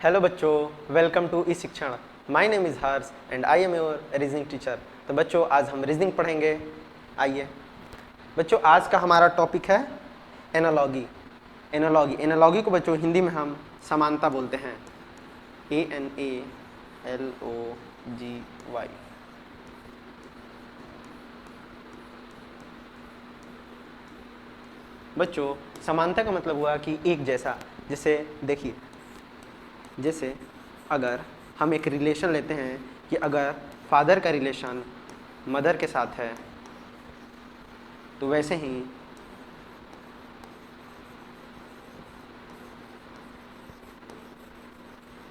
Hello बच्चों, welcome to ई शिक्षण। My name is Harsh and I am your reasoning teacher. तो बच्चों आज हम रीजनिंग पढ़ेंगे। आइए बच्चों, आज का हमारा टॉपिक है एनालॉगी। एनालॉगी को बच्चों हिंदी में हम समानता बोलते हैं, ANALOGY। बच्चों समानता का मतलब हुआ कि एक जैसा। जैसे देखिए, जैसे अगर हम एक रिलेशन लेते हैं कि अगर फादर का रिलेशन मदर के साथ है, तो वैसे ही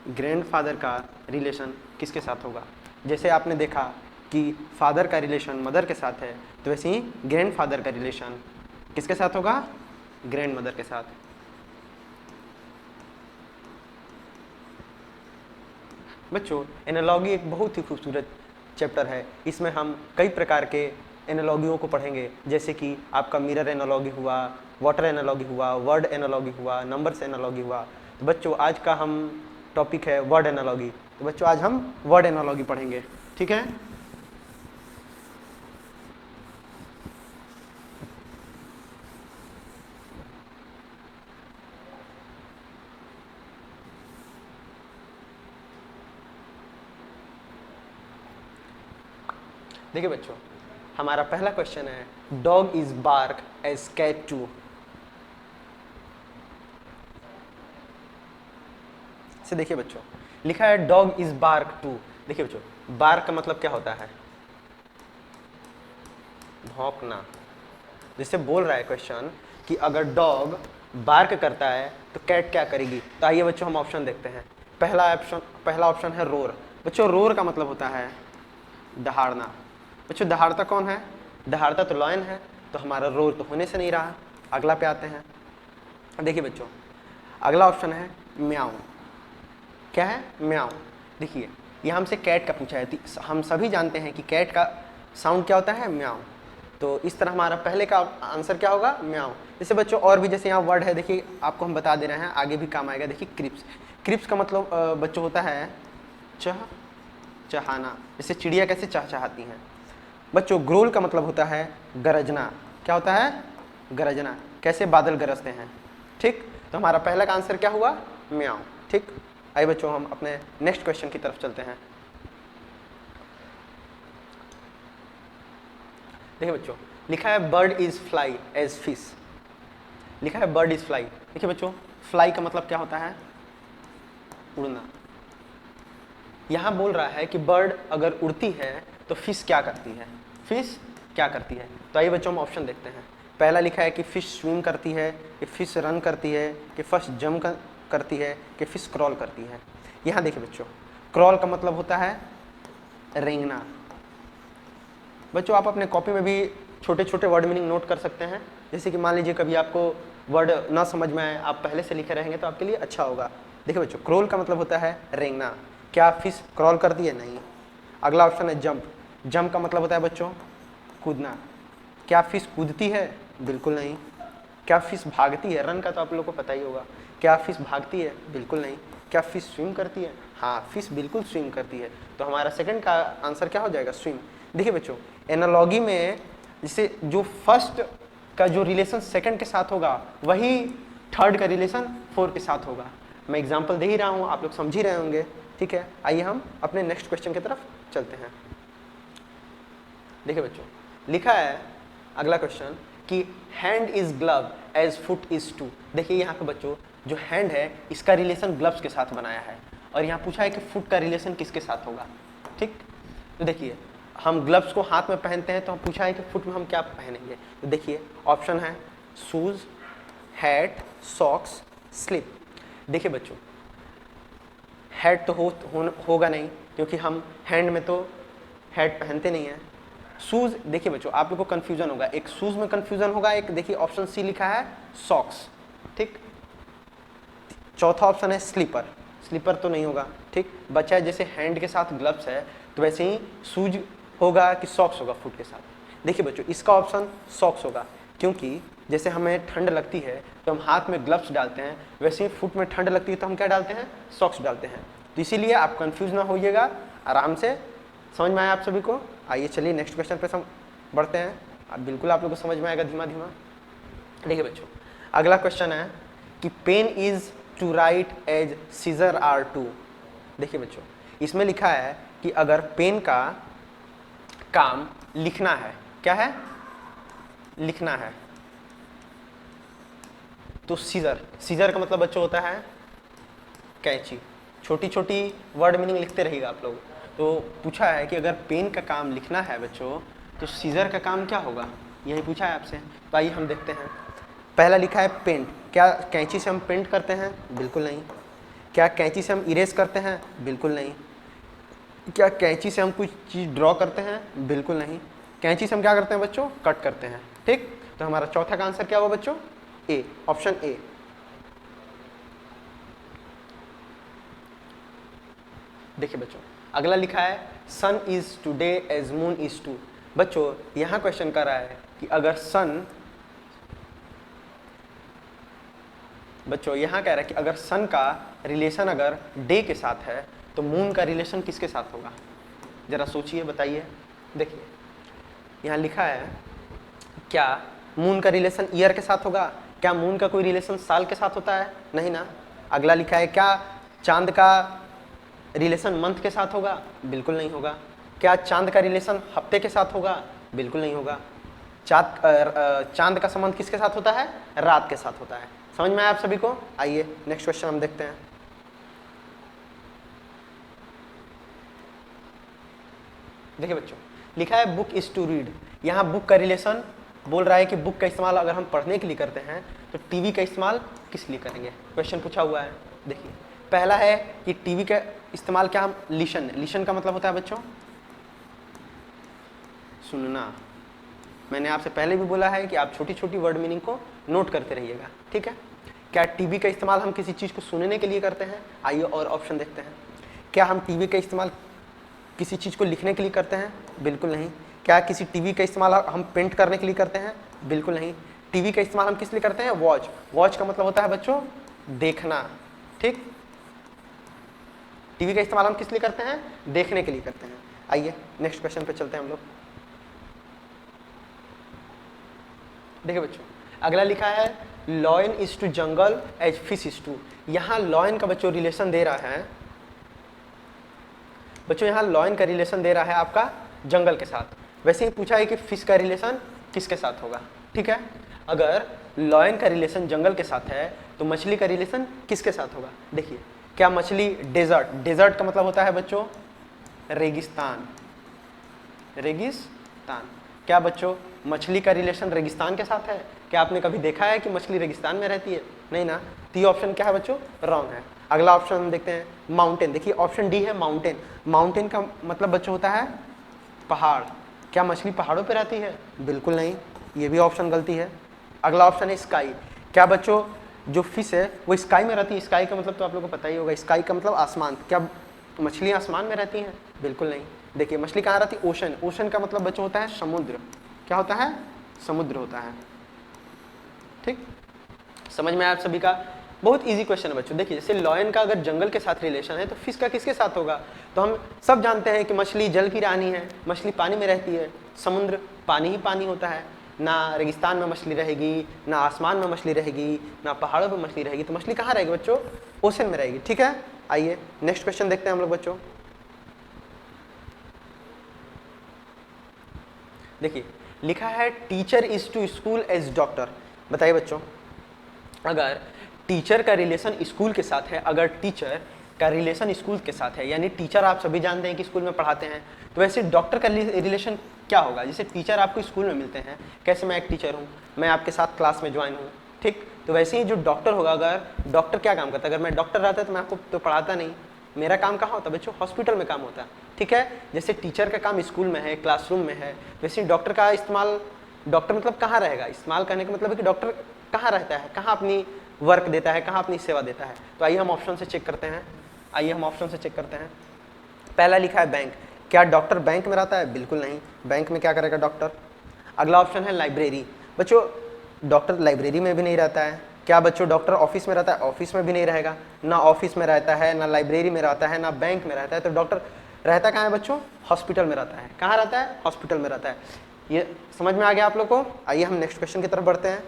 ग्रैंडफादर का रिलेशन किसके साथ होगा। जैसे आपने देखा कि फादर का रिलेशन मदर के साथ है, तो वैसे ही ग्रैंडफादर का रिलेशन किसके साथ होगा, ग्रैंड मदर के साथ। बच्चों एनालॉगी एक बहुत ही खूबसूरत चैप्टर है। इसमें हम कई प्रकार के एनालॉगियों को पढ़ेंगे, जैसे कि आपका मिरर एनालॉगी हुआ, वाटर एनालॉगी हुआ, वर्ड एनालॉगी हुआ, नंबर्स एनालॉगी हुआ। तो बच्चों आज का हम टॉपिक है वर्ड एनालॉगी। तो बच्चों आज हम वर्ड एनालॉगी पढ़ेंगे, ठीक है। देखिए बच्चों, हमारा पहला क्वेश्चन है dog is bark as cat to. से देखिए बच्चों, लिखा है डॉग इज बार्क टू। देखिए बच्चों, बार्क का मतलब क्या होता है, भौंकना। जिससे बोल रहा है क्वेश्चन कि अगर डॉग बार्क करता है तो कैट क्या करेगी। तो आइए बच्चों हम ऑप्शन देखते हैं। पहला ऑप्शन है रोर। बच्चों रोर का मतलब होता है दहाड़ना। बच्चों दहाड़ता कौन है, दहाड़ता तो लॉयन है, तो हमारा रोर तो होने से नहीं रहा। अगला पे आते हैं। देखिए बच्चों, अगला ऑप्शन है म्याऊ। क्या है, म्याऊ। देखिए ये हमसे कैट का पूछा है, तो हम सभी जानते हैं कि कैट का साउंड क्या होता है, म्याऊ। तो इस तरह हमारा पहले का आंसर क्या होगा, म्याऊ। जैसे बच्चों और भी जैसे यहाँ वर्ड है, देखिए आपको हम बता दे रहे हैं, आगे भी काम आएगा। देखिए क्रिप्स। क्रिप्स का मतलब बच्चों होता है चहाना। जैसे चिड़िया कैसे चहचहाती हैं। बच्चों ग्रोल का मतलब होता है गरजना। क्या होता है, गरजना, कैसे बादल गरजते हैं। ठीक, तो हमारा पहला का आंसर क्या हुआ, म्याऊ। ठीक, आइए बच्चों हम अपने नेक्स्ट क्वेश्चन की तरफ चलते हैं। देखिए बच्चों, लिखा है bird is fly as fish. लिखा है बर्ड इज फ्लाई। देखिए बच्चों, फ्लाई का मतलब क्या होता है, उड़ना। यहां बोल रहा है कि बर्ड अगर उड़ती है तो फिश क्या करती है, फिश क्या करती है। तो आइए बच्चों हम ऑप्शन देखते हैं। पहला लिखा है कि फिश स्विम करती है, कि फिश रन करती है, कि फिश जंप करती है, कि फिश क्रॉल करती है। यहाँ देखिए बच्चों, क्रॉल का मतलब होता है रेंगना। बच्चों आप अपने कॉपी में भी छोटे छोटे वर्ड मीनिंग नोट कर सकते हैं। जैसे कि मान लीजिए कभी आपको वर्ड ना समझ में आए, आप पहले से लिखे रहेंगे तो आपके लिए अच्छा होगा। देखिए बच्चों, क्रॉल का मतलब होता है रेंगना। क्या फिश क्रॉल करती है, नहीं। अगला ऑप्शन है जंप। जंप का मतलब होता है बच्चों कूदना। क्या फिश कूदती है, बिल्कुल नहीं। क्या फिश भागती है, रन का तो आप लोगों को पता ही होगा। क्या फिश भागती है, बिल्कुल नहीं। क्या फिश स्विम करती है, हाँ फिश बिल्कुल स्विम करती है। तो हमारा सेकंड का आंसर क्या हो जाएगा, स्विम। देखिए बच्चों, एनालॉगी में जैसे जो फर्स्ट का जो रिलेशन सेकंड के साथ होगा, वही थर्ड का रिलेशन फोर्थ के साथ होगा। मैं एग्जांपल दे ही रहा हूँ, आप लोग समझ ही रहे होंगे। ठीक है, आइए हम अपने नेक्स्ट क्वेश्चन की तरफ चलते हैं। देखिए बच्चों, लिखा है अगला क्वेश्चन कि hand is glove as foot is to. देखिए यहाँ पे बच्चों जो हैंड है इसका रिलेशन ग्लव्स के साथ बनाया है, और यहाँ पूछा है कि फुट का रिलेशन किसके साथ होगा। ठीक, तो देखिए हम ग्लव्स को हाथ में पहनते हैं, तो हम पूछा है कि फुट में हम क्या पहनेंगे। तो देखिए ऑप्शन है शूज, हैट, सॉक्स, स्लिप। देखिए बच्चों हैट तो होगा नहीं, क्योंकि हम हैंड में तो हैट पहनते नहीं हैं। शूज, देखिए बच्चों आप लोग को कंफ्यूजन होगा, एक शूज में कंफ्यूजन होगा, एक देखिए ऑप्शन सी लिखा है सॉक्स। ठीक, चौथा ऑप्शन है स्लीपर। स्लीपर तो नहीं होगा। ठीक, बचा है जैसे हैंड के साथ ग्लव्स है, तो वैसे ही शूज होगा कि सॉक्स होगा फुट के साथ। देखिए बच्चों इसका ऑप्शन सॉक्स होगा, क्योंकि जैसे हमें ठंड लगती है तो हम हाथ में ग्लव्स डालते हैं, वैसे ही फुट में ठंड लगती है तो हम क्या डालते हैं, सॉक्स डालते हैं। तो इसीलिए आप कंफ्यूज ना होइएगा, आराम से समझ में आया आप सभी को। आइए चलिए नेक्स्ट क्वेश्चन पे बढ़ते हैं। अब बिल्कुल आप लोगों को समझ में आएगा धीमा धीमा। देखिए बच्चों, अगला क्वेश्चन है कि pen is to write as scissor are to. देखिए बच्चों, इसमें लिखा है कि अगर पेन का काम लिखना है, क्या है, लिखना है, तो सीजर का मतलब बच्चों होता है कैंची। छोटी छोटी वर्ड मीनिंग लिखते रहिएगा आप लोग। तो पूछा है कि अगर पेन का काम लिखना है बच्चों तो सीजर का काम क्या होगा, यही पूछा है आपसे। तो आइए हम देखते हैं। पहला लिखा है पेंट, क्या कैंची से हम पेंट करते हैं, बिल्कुल नहीं। क्या कैंची से हम इरेज करते हैं, बिल्कुल नहीं। क्या कैंची से हम कुछ चीज़ ड्रॉ करते हैं, बिल्कुल नहीं। कैंची से हम क्या करते हैं बच्चों, कट करते हैं, ठीक। तो हमारा चौथा का आंसर क्या हुआ बच्चों, ए, ऑप्शन ए। देखिए बच्चों, अगला लिखा है sun is today as moon is to. बच्चों यहाँ क्वेश्चन कर रहा है कि अगर सन, बच्चों यहाँ कह रहा है कि अगर सन का रिलेशन अगर डे के साथ है तो मून का रिलेशन किसके साथ होगा, जरा सोचिए बताइए। देखिए यहाँ लिखा है क्या मून का रिलेशन ईयर के साथ होगा, क्या मून का कोई रिलेशन साल के साथ होता है, नहीं ना। अगला लिखा है क्या चांद का रिलेशन मंथ के साथ होगा, बिल्कुल नहीं होगा। क्या चांद का रिलेशन हफ्ते के साथ होगा, बिल्कुल नहीं होगा। चांद का संबंध किसके साथ होता है, रात के साथ होता है। समझ में आया आप सभी को। आइए नेक्स्ट क्वेश्चन हम देखते हैं। देखिए बच्चों, लिखा है बुक इज टू रीड। यहाँ बुक का रिलेशन बोल रहा है कि बुक का इस्तेमाल अगर हम पढ़ने के लिए करते हैं तो टीवी का इस्तेमाल किस लिए करेंगे, क्वेश्चन पूछा हुआ है। देखिए पहला है कि टीवी का इस्तेमाल क्या हम लिसन, लिसन का मतलब होता है बच्चों सुनना। मैंने आपसे पहले भी बोला है कि आप छोटी छोटी वर्ड मीनिंग को नोट करते रहिएगा, ठीक है। क्या टीवी का इस्तेमाल हम किसी चीज़ को सुनने के लिए करते हैं, आइए और ऑप्शन देखते हैं। क्या हम टीवी का इस्तेमाल किसी चीज़ को लिखने के लिए करते हैं, बिल्कुल नहीं। क्या किसी टीवी का इस्तेमाल हम पेंट करने के लिए करते हैं, बिल्कुल नहीं। टीवी का इस्तेमाल हम किस लिए करते हैं, वॉच, वॉच का मतलब होता है बच्चों देखना, ठीक। टीवी का इस्तेमाल हम किस लिए करते हैं, देखने के लिए करते हैं। आइए नेक्स्ट क्वेश्चन पे चलते हैं हम लोग। देखिए बच्चों, अगला लिखा है lion is to jungle as fish is to. यहाँ लॉयन का बच्चों रिलेशन दे रहा है, बच्चों यहाँ लॉयन का रिलेशन दे रहा है आपका जंगल के साथ। वैसे ही पूछा है कि फिश का रिलेशन किसके साथ होगा, ठीक है। अगर लॉयन का रिलेशन जंगल के साथ है तो मछली का रिलेशन किसके साथ होगा। देखिए क्या मछली डेजर्ट, डेजर्ट का मतलब होता है बच्चों रेगिस्तान, रेगिस्तान। क्या बच्चों मछली का रिलेशन रेगिस्तान के साथ है, क्या आपने कभी देखा है कि मछली रेगिस्तान में रहती है, नहीं ना। तो ये ऑप्शन क्या है बच्चों, रॉन्ग है। अगला ऑप्शन हम देखते हैं माउंटेन। देखिए ऑप्शन डी है माउंटेन। माउंटेन का मतलब बच्चों होता है पहाड़। क्या मछली पहाड़ों पे रहती है, बिल्कुल नहीं, ये भी ऑप्शन गलती है। अगला ऑप्शन है स्काई। क्या बच्चों जो फिश है वो स्काई में रहती है, स्काई का मतलब तो आप लोगों को पता ही होगा, स्काई का मतलब आसमान। क्या मछलियाँ आसमान में रहती हैं, बिल्कुल नहीं। देखिए मछली कहाँ रहती है, ओशन। ओशन का मतलब बच्चों होता है समुद्र। क्या होता है, समुद्र होता है, ठीक। समझ में आया आप सभी का। बहुत इजी क्वेश्चन है बच्चों। देखिए जैसे लॉयन का अगर जंगल के साथ रिलेशन है तो फिश का किसके साथ होगा। तो हम सब जानते हैं कि मछली जल की रानी है, मछली पानी में रहती है, समुद्र पानी ही पानी होता है। ना रेगिस्तान में मछली रहेगी, ना आसमान में मछली रहेगी, ना पहाड़ों पर मछली रहेगी। तो मछली कहाँ रहेगी बच्चों, ओशन में रहेगी, ठीक है। आइए नेक्स्ट क्वेश्चन देखते हैं हम लोग बच्चों। देखिए लिखा है teacher is to school as doctor. बताइए बच्चों, अगर टीचर का रिलेशन स्कूल के साथ है, अगर टीचर का रिलेशन स्कूल के साथ है, यानी टीचर आप सभी जानते हैं कि स्कूल में पढ़ाते हैं, तो वैसे डॉक्टर का रिलेशन क्या होगा। जैसे टीचर आपको स्कूल में मिलते हैं, कैसे मैं एक टीचर हूँ, मैं आपके साथ क्लास में ज्वाइन हूँ, ठीक। तो वैसे ही जो डॉक्टर होगा, अगर डॉक्टर क्या काम करता है, अगर मैं डॉक्टर रहता तो मैं आपको तो पढ़ाता नहीं, मेरा काम कहाँ होता है बच्चों, हॉस्पिटल में काम होता है, ठीक है। जैसे टीचर का काम स्कूल में है, क्लासरूम में है, वैसे डॉक्टर का इस्तेमाल, डॉक्टर मतलब कहाँ रहेगा, इस्तेमाल करने का मतलब है कि डॉक्टर कहाँ रहता है, कहाँ अपनी वर्क देता है, कहाँ अपनी सेवा देता है। तो आइए हम ऑप्शन से चेक करते हैं, आइए हम ऑप्शन से चेक करते हैं। पहला लिखा है बैंक। क्या डॉक्टर बैंक में रहता है, बिल्कुल नहीं, बैंक में क्या करेगा डॉक्टर। अगला ऑप्शन है लाइब्रेरी। बच्चों डॉक्टर लाइब्रेरी में भी नहीं रहता है। क्या बच्चों डॉक्टर ऑफिस में रहता है? ऑफिस में भी नहीं रहेगा, ना ऑफिस में रहता है, ना लाइब्रेरी में रहता है, ना बैंक में रहता है। तो डॉक्टर रहता कहाँ है बच्चों? हॉस्पिटल में रहता है। कहाँ रहता है? हॉस्पिटल में रहता है। ये समझ में आ गया आप लोग को? आइए हम नेक्स्ट क्वेश्चन की तरफ बढ़ते हैं।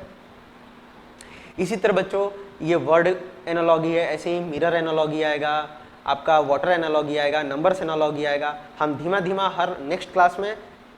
इसी तरह बच्चों ये वर्ड एनालॉगी है, ऐसे ही मिरर एनालॉगी आएगा, आपका वाटर एनालॉगी आएगा, नंबर्स एनालॉगी आएगा। हम धीमा धीमा हर नेक्स्ट क्लास में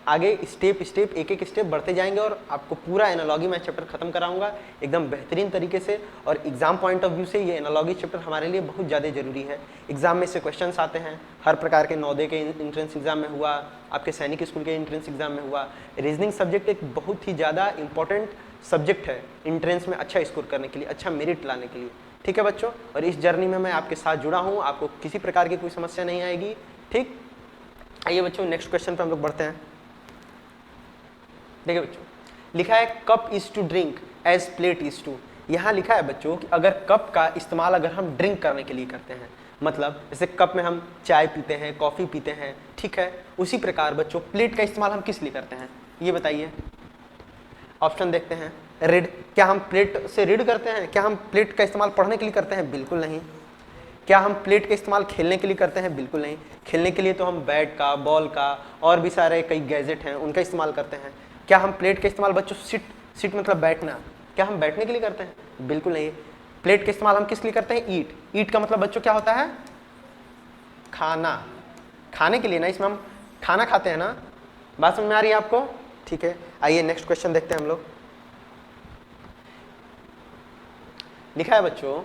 आगे स्टेप स्टेप एक एक स्टेप बढ़ते जाएंगे और आपको पूरा एनालॉगी मैं चैप्टर खत्म कराऊंगा एकदम बेहतरीन तरीके से। और एग्जाम पॉइंट ऑफ व्यू से ये एनालॉगी चैप्टर हमारे लिए बहुत ज़्यादा जरूरी है। एग्जाम में से क्वेश्चंस आते हैं हर प्रकार के, नवोदय के एंट्रेंस एग्जाम में हुआ, आपके सैनिक स्कूल के एंट्रेंस एग्जाम में हुआ। रीजनिंग सब्जेक्ट एक बहुत ही ज़्यादा इंपॉर्टेंट सब्जेक्ट है एंट्रेंस में अच्छा स्कोर करने के लिए, अच्छा मेरिट लाने के लिए। ठीक है बच्चों, और इस जर्नी में मैं आपके साथ जुड़ा हूँ, आपको किसी प्रकार की कोई समस्या नहीं आएगी। ठीक, आइए बच्चों नेक्स्ट क्वेश्चन पे हम लोग बढ़ते हैं। देखिए बच्चों लिखा है cup is to drink as plate is to. यहाँ लिखा है बच्चों कि अगर कप का इस्तेमाल अगर हम ड्रिंक करने के लिए करते हैं, मतलब जैसे कप में हम चाय पीते हैं, कॉफ़ी पीते हैं, ठीक है, उसी प्रकार बच्चों प्लेट का इस्तेमाल हम किस लिए करते हैं ये बताइए। ऑप्शन देखते हैं। रीड, क्या हम प्लेट से रीड करते हैं? क्या हम प्लेट का इस्तेमाल पढ़ने के लिए करते हैं? बिल्कुल नहीं। क्या हम प्लेट का इस्तेमाल खेलने के लिए करते हैं? बिल्कुल नहीं। खेलने के लिए तो हम बैट का, बॉल का और भी सारे कई गैजेट हैं उनका इस्तेमाल करते हैं। क्या हम प्लेट का इस्तेमाल बच्चों सिट मतलब बैठना, क्या हम बैठने के लिए करते हैं? बिल्कुल नहीं। प्लेट का इस्तेमाल हम किस लिए करते हैं? ईट का मतलब बच्चों क्या होता है? खाना, खाने के लिए ना, इसमें हम खाना खाते हैं ना। बात समझ में आ रही है आपको? ठीक है, आइए नेक्स्ट क्वेश्चन देखते हैं हम लोग। लिखा है बच्चों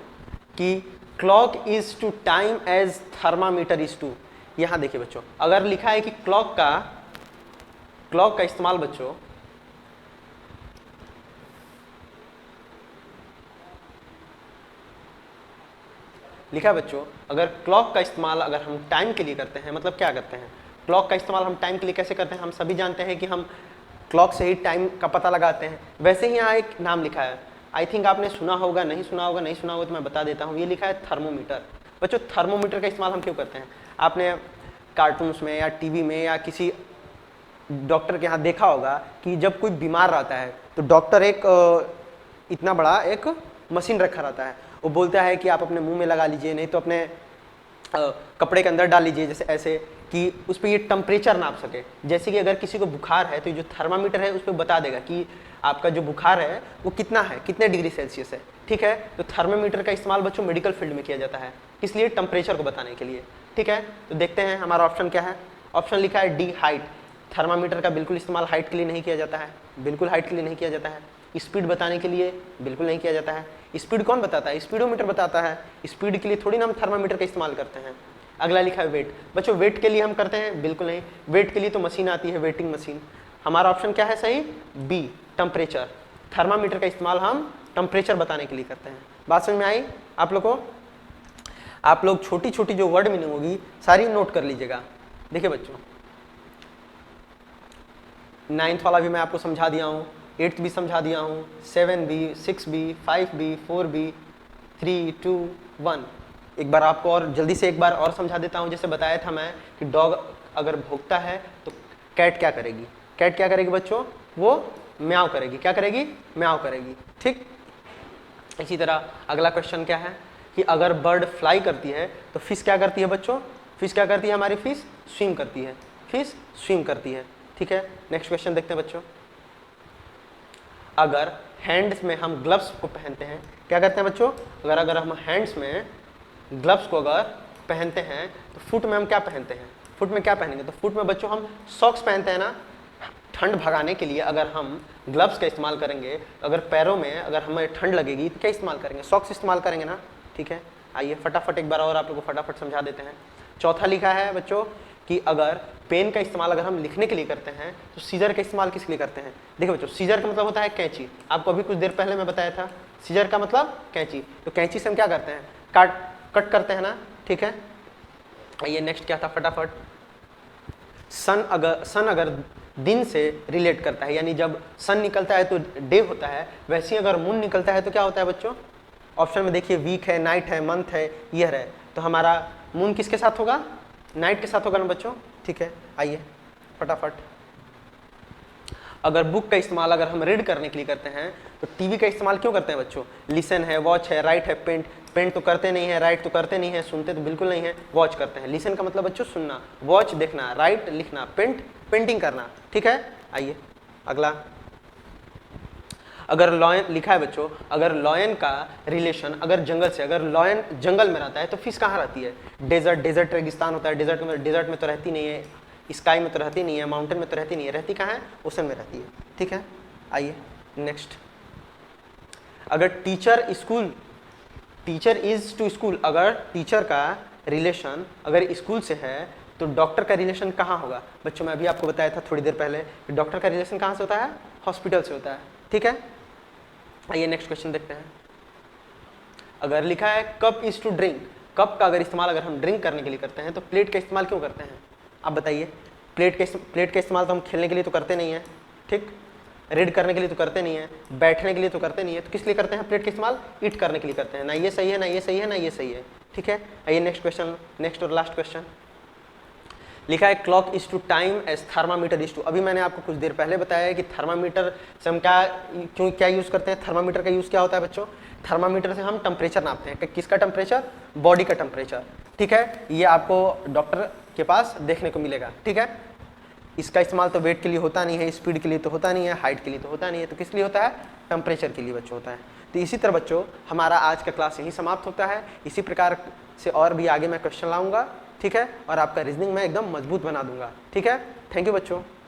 कि clock is to time as thermometer is to. यहां देखिए बच्चों, अगर लिखा है कि क्लॉक का इस्तेमाल बच्चों लिखा है बच्चों, अगर क्लॉक का इस्तेमाल अगर हम टाइम के लिए करते हैं, मतलब क्या करते हैं? क्लॉक का इस्तेमाल हम टाइम के लिए कैसे करते हैं? हम सभी जानते हैं कि हम क्लॉक से ही टाइम का पता लगाते हैं। वैसे ही यहाँ एक नाम लिखा है, आई थिंक आपने सुना होगा, नहीं सुना होगा तो मैं बता देता हूँ। ये लिखा है थर्मोमीटर। बच्चों थर्मोमीटर का इस्तेमाल हम क्यों करते हैं? आपने कार्टून्स में या टीवी में या किसी डॉक्टर के यहाँ देखा होगा कि जब कोई बीमार रहता है तो डॉक्टर एक इतना बड़ा एक मशीन रखा रहता है, वो बोलता है कि आप अपने मुंह में लगा लीजिए, नहीं तो अपने कपड़े के अंदर डाल लीजिए, जैसे ऐसे कि उस पर ये टेम्परेचर नाप सके। जैसे कि अगर किसी को बुखार है तो ये जो थर्मामीटर है उस पर बता देगा कि आपका जो बुखार है वो कितना है, कितने डिग्री सेल्सियस है। ठीक है, तो थर्मामीटर का इस्तेमाल बच्चों मेडिकल फील्ड में किया जाता है, इसलिए टेम्परेचर को बताने के लिए। ठीक है, तो देखते हैं हमारा ऑप्शन क्या है। ऑप्शन लिखा है डी, हाइट। थर्मामीटर का बिल्कुल इस्तेमाल हाइट के लिए नहीं किया जाता है, बिल्कुल हाइट के लिए नहीं किया जाता है। स्पीड बताने के लिए बिल्कुल नहीं किया जाता है। स्पीड कौन बताता है? स्पीडोमीटर बताता है। स्पीड के लिए थोड़ी ना हम थर्मामीटर का इस्तेमाल करते हैं। अगला लिखा है वेट। बच्चों वेट के लिए हम करते हैं? बिल्कुल नहीं। वेट के लिए तो मशीन आती है, वेटिंग मशीन। हमारा ऑप्शन क्या है सही? B, temperature. थर्मामीटर का इस्तेमाल हम टेम्परेचर बताने के लिए करते हैं। बात समझ में आई आप लोग को? आप लोग छोटी छोटी जो वर्ड मीनिंग होगी सारी नोट कर लीजिएगा। देखिए बच्चों 9th वाला भी मैं आपको समझा दिया हूँ, 8th भी समझा दिया हूँ, 7B, 6B, 5B, 4B, 3, 2, 1। एक बार आपको और जल्दी से एक बार और समझा देता हूँ। जैसे बताया था मैं कि डॉग अगर भौंकता है तो कैट क्या करेगी? कैट क्या करेगी बच्चों? वो म्याऊ करेगी। क्या करेगी? म्याऊ करेगी। ठीक, इसी तरह अगला क्वेश्चन क्या है कि अगर बर्ड फ्लाई करती है तो फिश क्या करती है बच्चों? फिश क्या करती है? हमारी फिश स्विम करती है। फिश स्विम करती है। ठीक है, नेक्स्ट क्वेश्चन देखते हैं बच्चों। अगर हैंड्स में हम ग्लव्स को पहनते हैं, क्या करते हैं बच्चों? अगर हम हैंड्स में ग्लव्स को अगर पहनते हैं तो फुट में हम क्या पहनते हैं? फुट में क्या पहनेंगे? तो फुट में बच्चों हम सॉक्स पहनते हैं ना। ठंड भगाने के लिए अगर हम ग्लव्स का इस्तेमाल करेंगे, अगर पैरों में अगर हमें ठंड लगेगी तो क्या इस्तेमाल करेंगे? सॉक्स इस्तेमाल करेंगे ना। ठीक है, आइए फटाफट एक बार और आप लोग को फटाफट समझा देते हैं। चौथा लिखा है बच्चों कि अगर पेन का इस्तेमाल अगर हम लिखने के लिए करते हैं तो सीजर का इस्तेमाल किस लिए करते हैं? देखिए बच्चों सीजर का मतलब होता है कैंची। आपको अभी कुछ देर पहले मैं बताया था, सीजर का मतलब कैंची। तो कैंची से हम क्या करते हैं? कट करते हैं ना। ठीक है, ये नेक्स्ट क्या था फटाफट। सन अगर दिन से रिलेट करता है, यानी जब सन निकलता है तो डे होता है, वैसे ही अगर मून निकलता है तो क्या होता है बच्चों? ऑप्शन में देखिए वीक है, नाइट है, मंथ है, ईयर है। तो हमारा मून किसके साथ होगा? नाइट के साथ होगा ना बच्चों। ठीक है, आइए फटाफट। अगर बुक का इस्तेमाल अगर हम रीड करने के लिए करते हैं तो टीवी का इस्तेमाल क्यों करते हैं बच्चों? लिसन है, वॉच है, राइट है, पेंट। पेंट तो करते नहीं है, राइट तो करते नहीं है, सुनते तो बिल्कुल नहीं है, वॉच करते हैं। लिसन का मतलब बच्चों सुनना, वॉच देखना, राइट लिखना, पेंट पेंटिंग करना। ठीक है, आइए अगला। अगर लॉयन लिखा है बच्चों, अगर लॉयन का रिलेशन अगर जंगल से, अगर लॉयन जंगल में रहता है तो फिश कहाँ रहती है? डेजर्ट, डेजर्ट रेगिस्तान होता है, डेजर्ट में तो रहती नहीं है, स्काई में तो रहती नहीं है, माउंटेन में तो रहती नहीं है, रहती कहाँ है? ओशन में रहती है। ठीक है, आइए नेक्स्ट। अगर teacher school, teacher is to school, अगर टीचर का रिलेशन अगर स्कूल से है तो डॉक्टर का रिलेशन कहाँ होगा? बच्चों मैं अभी आपको बताया था थोड़ी देर पहले कि डॉक्टर का रिलेशन कहाँ से होता है? हॉस्पिटल से होता है। ठीक है, आइए नेक्स्ट क्वेश्चन देखते हैं। अगर लिखा है cup is to drink, cup का अगर इस्तेमाल अगर हम ड्रिंक करने के लिए करते हैं तो प्लेट का इस्तेमाल क्यों करते हैं? आप बताइए। प्लेट का इस्तेमाल तो हम खेलने के लिए तो करते नहीं है, ठीक, रीड करने के लिए तो करते नहीं है, बैठने के लिए तो करते नहीं है, तो किस लिए करते हैं प्लेट का इस्तेमाल? ईट करने के लिए करते हैं। ना ये सही है, ना ये सही है, ना ये सही है। ठीक है, आइए नेक्स्ट क्वेश्चन, नेक्स्ट और लास्ट क्वेश्चन। लिखा है clock is to time as thermometer is to. अभी मैंने आपको कुछ देर पहले बताया है कि थर्मामीटर से हम क्या यूज़ करते हैं? थर्मामीटर का यूज़ क्या होता है बच्चों? थर्मामीटर से हम टेम्परेचर नापते हैं। किसका टेम्परेचर? बॉडी का टेम्परेचर। ठीक है, ये आपको डॉक्टर के पास देखने को मिलेगा। ठीक है, इसका इस्तेमाल तो वेट के लिए होता नहीं है, स्पीड के लिए तो होता नहीं है, हाइट के लिए तो होता नहीं है, तो किस लिए होता है? टेम्परेचर के लिए बच्चों होता है। तो इसी तरह बच्चों हमारा आज का क्लास यहीं समाप्त होता है। इसी प्रकार से और भी आगे मैं क्वेश्चन लाऊंगा। ठीक है, और आपका रीजनिंग मैं एकदम मजबूत बना दूंगा। ठीक है, थैंक यू बच्चों।